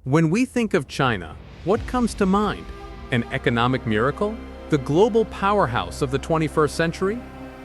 When we think of China, what comes to mind? An economic miracle? The global powerhouse of the 21st century?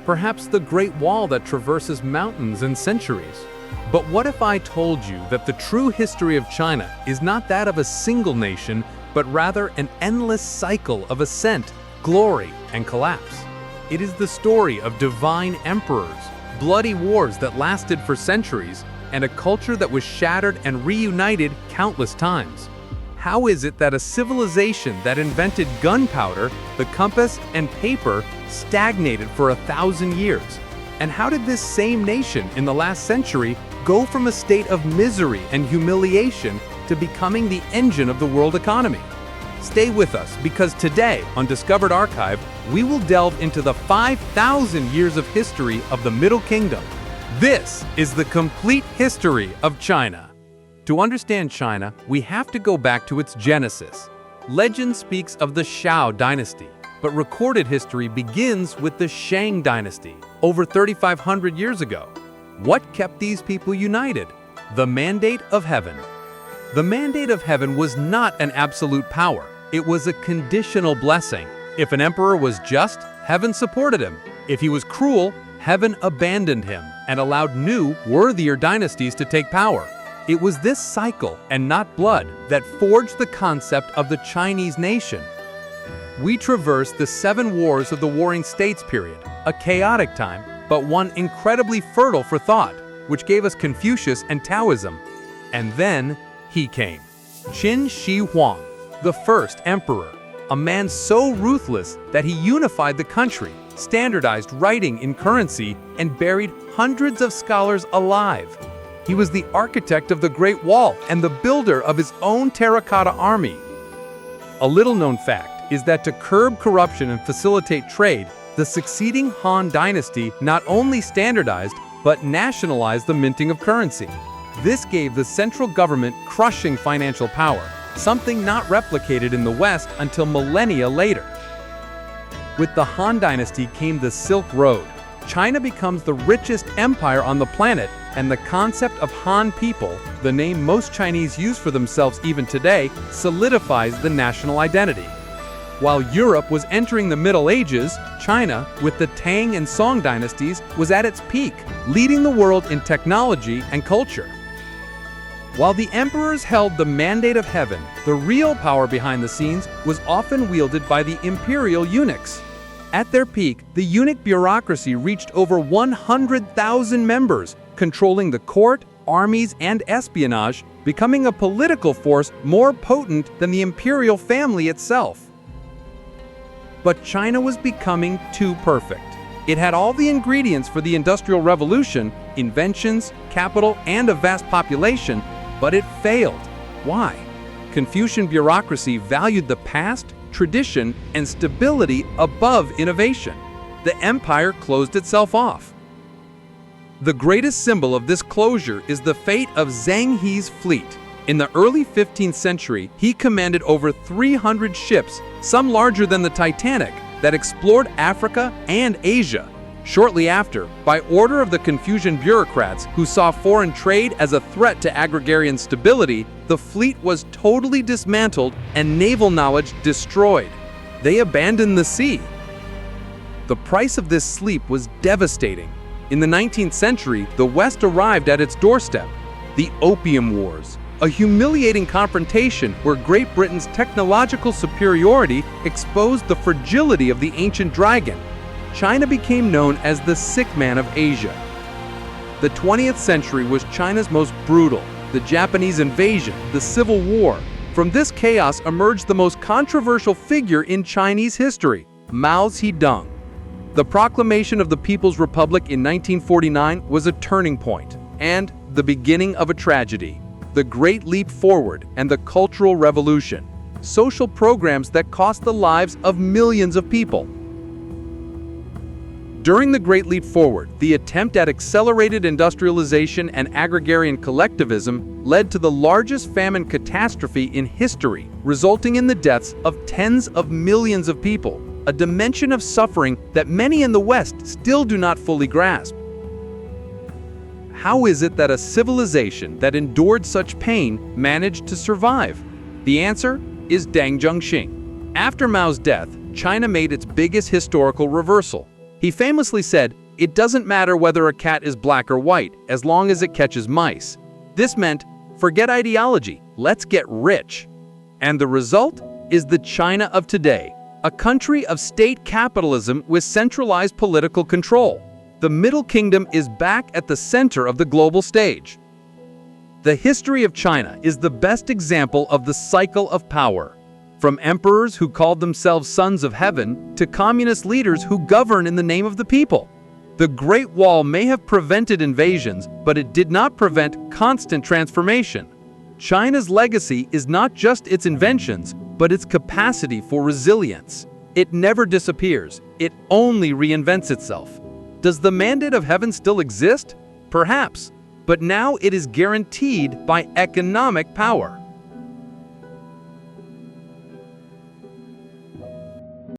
Perhaps the Great Wall that traverses mountains and centuries? But what if I told you that the true history of China is not that of a single nation, but rather an endless cycle of ascent, glory, and collapse? It is the story of divine emperors, bloody wars that lasted for centuries, and a culture that was shattered and reunited countless times. How is it that a civilization that invented gunpowder, the compass, and paper stagnated for 1,000 years? And how did this same nation in the last century go from a state of misery and humiliation to becoming the engine of the world economy? Stay with us, because today on Discovered Archive, we will delve into the 5,000 years of history of the Middle Kingdom. This is the complete history of China. To understand China, we have to go back to its genesis. Legend speaks of the Shao dynasty, but recorded history begins with the Shang dynasty, over 3,500 years ago. What kept these people united? The mandate of heaven. The mandate of heaven was not an absolute power. It was a conditional blessing. If an emperor was just, heaven supported him. If he was cruel, heaven abandoned him and allowed new, worthier dynasties to take power. It was this cycle, and not blood, that forged the concept of the Chinese nation. We traverse the 7 wars of the Warring States period, a chaotic time, but one incredibly fertile for thought, which gave us Confucius and Taoism. And then he came. Qin Shi Huang, the first emperor, a man so ruthless that he unified the country, standardized writing in currency, and buried hundreds of scholars alive. He was the architect of the Great Wall and the builder of his own terracotta army. A little-known fact is that to curb corruption and facilitate trade, the succeeding Han dynasty not only standardized, but nationalized the minting of currency. This gave the central government crushing financial power, something not replicated in the West until millennia later. With the Han dynasty came the Silk Road. China becomes the richest empire on the planet, and the concept of Han people, the name most Chinese use for themselves even today, solidifies the national identity. While Europe was entering the Middle Ages, China, with the Tang and Song dynasties, was at its peak, leading the world in technology and culture. While the emperors held the mandate of heaven, the real power behind the scenes was often wielded by the imperial eunuchs. At their peak, the eunuch bureaucracy reached over 100,000 members, controlling the court, armies, and espionage, becoming a political force more potent than the imperial family itself. But China was becoming too perfect. It had all the ingredients for the Industrial Revolution, inventions, capital, and a vast population, but it failed. Why? Confucian bureaucracy valued the past, tradition, and stability above innovation. The empire closed itself off. The greatest symbol of this closure is the fate of Zhang He's fleet. In the early 15th century, he commanded over 300 ships, some larger than the Titanic, that explored Africa and Asia. Shortly after, by order of the Confucian bureaucrats who saw foreign trade as a threat to agrarian stability, the fleet was totally dismantled and naval knowledge destroyed. They abandoned the sea. The price of this sleep was devastating. In the 19th century, the West arrived at its doorstep. The Opium Wars, a humiliating confrontation where Great Britain's technological superiority exposed the fragility of the ancient dragon. China became known as the sick man of Asia. The 20th century was China's most brutal. The Japanese invasion, the Civil War. From this chaos emerged the most controversial figure in Chinese history, Mao Zedong. The proclamation of the People's Republic in 1949 was a turning point and the beginning of a tragedy. The Great Leap Forward and the Cultural Revolution, social programs that cost the lives of millions of people. During the Great Leap Forward, the attempt at accelerated industrialization and agrarian collectivism led to the largest famine catastrophe in history, resulting in the deaths of tens of millions of people, a dimension of suffering that many in the West still do not fully grasp. how is it that a civilization that endured such pain managed to survive? The answer is Deng Zhongxing. After Mao's death, China made its biggest historical reversal. He famously said, "It doesn't matter whether a cat is black or white, as long as it catches mice." This meant, forget ideology, let's get rich. And the result is the China of today, a country of state capitalism with centralized political control. The Middle Kingdom is back at the center of the global stage. The history of China is the best example of the cycle of power. From emperors who called themselves sons of heaven to communist leaders who govern in the name of the people. The Great Wall may have prevented invasions, but it did not prevent constant transformation. China's legacy is not just its inventions, but its capacity for resilience. It never disappears, it only reinvents itself. Does the mandate of heaven still exist? Perhaps, but now it is guaranteed by economic power.